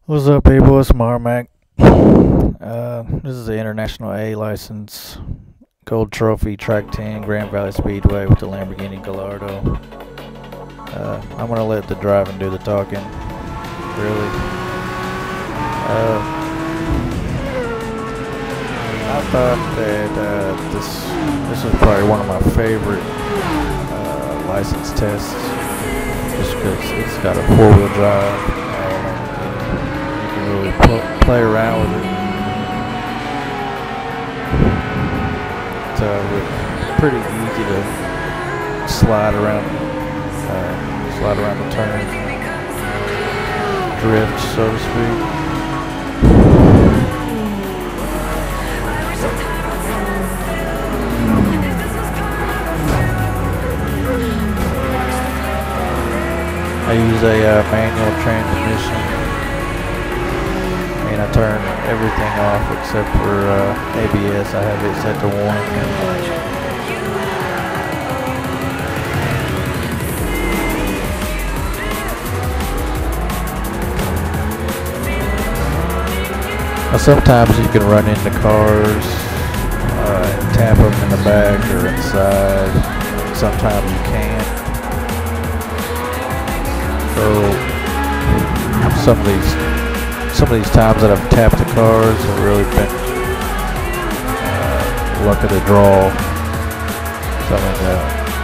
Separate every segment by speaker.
Speaker 1: What's up, people? It's Marmac. This is the International A license, Gold Trophy, Track 10, Grand Valley Speedway with the Lamborghini Gallardo. I'm gonna let the driving do the talking. Really. I thought that this was probably one of my favorite license tests, just because it's got a four-wheel drive. Really play around with it. It's pretty easy to slide around the turn, drift, so to speak. I use a manual transmission. I turn everything off except for ABS. I have it set to 1. Now sometimes you can run into cars and tap them in the back or inside. Sometimes you can't. So some of these times that I've tapped the cars have really been luck of the draw. So I mean,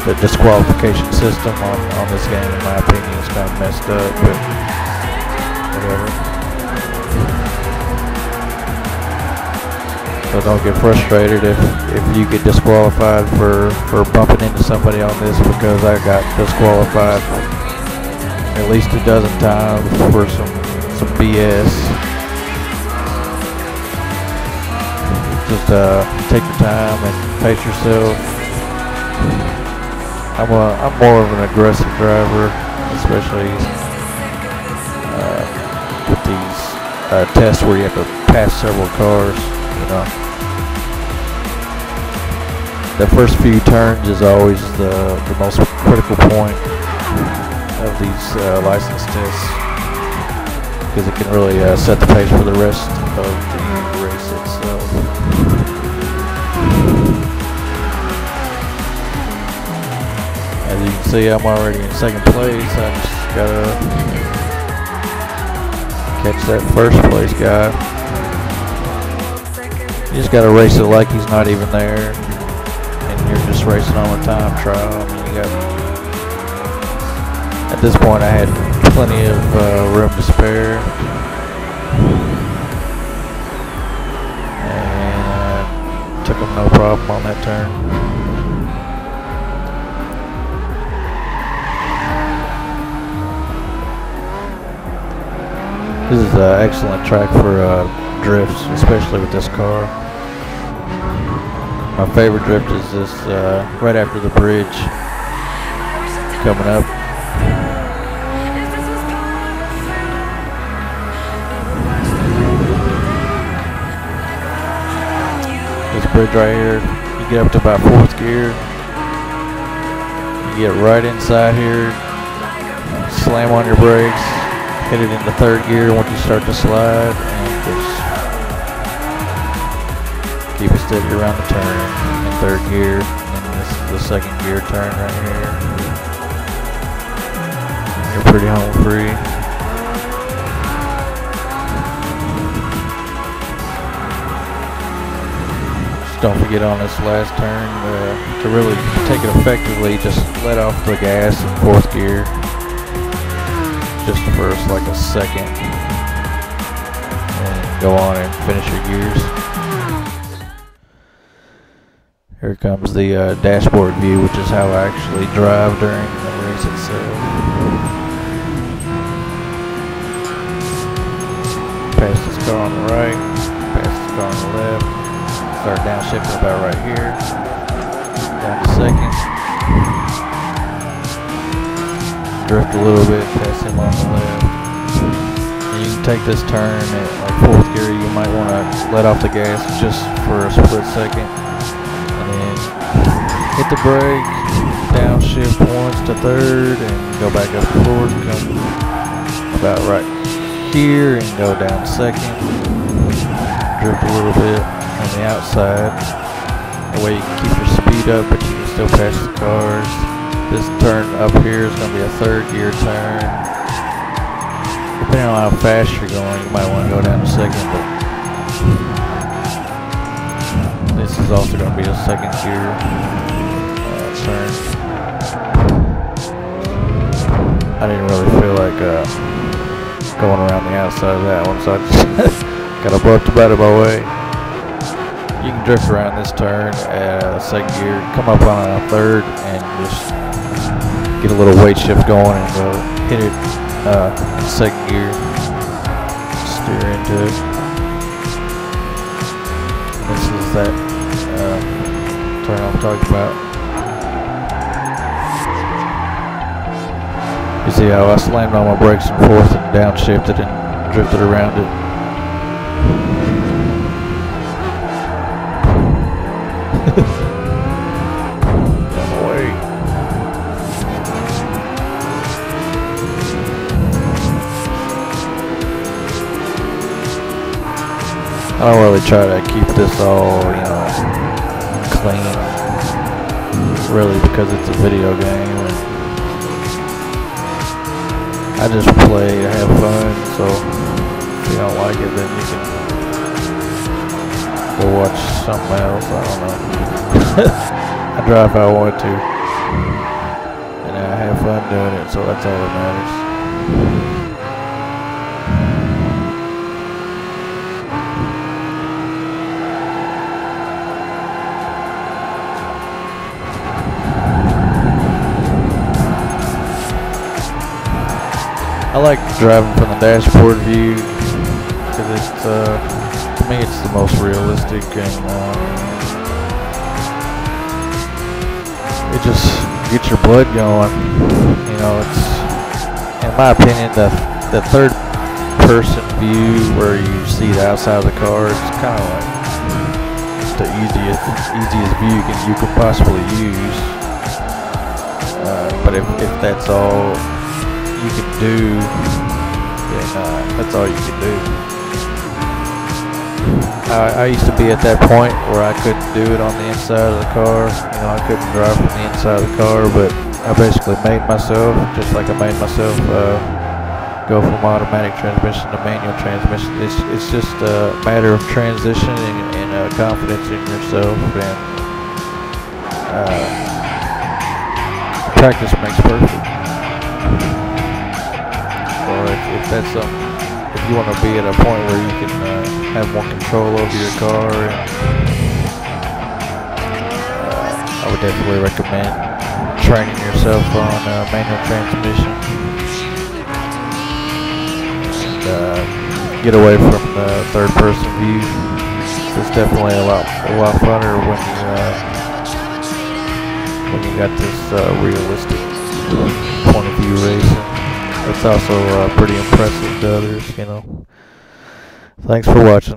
Speaker 1: the disqualification system on this game, in my opinion, is kind of messed up, but whatever. So don't get frustrated if you get disqualified for bumping into somebody on this, because I got disqualified at least a dozen times for some BS. Just take your time and pace yourself. I'm more of an aggressive driver, especially with these tests where you have to pass several cars. You know, the first few turns is always the most critical point of these license tests, because it can really set the pace for the rest of the race itself. As you can see, I'm already in second place. I just gotta catch that first place guy. You just gotta race it like he's not even there, and you're just racing on a time trial. I mean, at this point I had plenty of room to spare, and took him no problem on that turn. This is an excellent track for drifts, especially with this car. My favorite drift is this right after the bridge coming up. This bridge right here, you get up to about 4th gear, you get right inside here, slam on your brakes, hit it into 3rd gear once you start to slide, and just keep it steady around the turn in 3rd gear, and this is the 2nd gear turn right here. You're pretty home free. Don't forget on this last turn to really take it effectively, just let off the gas in 4th gear, just for like a second, and go on and finish your gears. Here comes the dashboard view, which is how I actually drive during the race itself. Pass this car on the right, pass this car on the left. Start downshifting about right here, down to 2nd, drift a little bit, pass him on the left. And you can take this turn at like 4th gear. You might want to let off the gas just for a split second, and then hit the brake, downshift once to 3rd, and go back up to 4th, and come about right. gear and go down second. Drift a little bit on the outside. That way you can keep your speed up, but you can still pass the cars. This turn up here is going to be a third gear turn. Depending on how fast you're going, you might want to go down to second, but this is also going to be a second gear turn. I didn't really feel like going around the outside of that one, so I just got abrupt out of my way. You can drift around this turn at second gear, come up on a third, and just get a little weight shift going and go hit it in second gear. Steer into it. This is that turn I'm talking about. You see how I slammed on my brakes and fourth and downshifted and drifted around it. On the way. I don't really try to keep this all, clean. Really, because it's a video game. I just play to have fun, so if you don't like it, then you can go watch something else. I don't know. I drive how I want to, and I have fun doing it, so that's all that matters. I like driving from the dashboard view because it's, to me, it's the most realistic, and it just gets your blood going. It's, in my opinion, the third person view where you see the outside of the car, it's kind of like the easiest view you could possibly use. But if that's all you can do, then that's all you can do. I used to be at that point where I couldn't do it on the inside of the car. I couldn't drive from the inside of the car, but I basically made myself, just like I made myself go from automatic transmission to manual transmission. It's just a matter of transitioning and confidence in yourself, and practice makes perfect. Or if that's something, if you want to be at a point where you can have more control over your car, and, I would definitely recommend training yourself on manual transmission. And, get away from the third-person view. It's definitely a lot funner when you got this realistic point of view racing. It's also pretty impressive to others, Thanks for watching.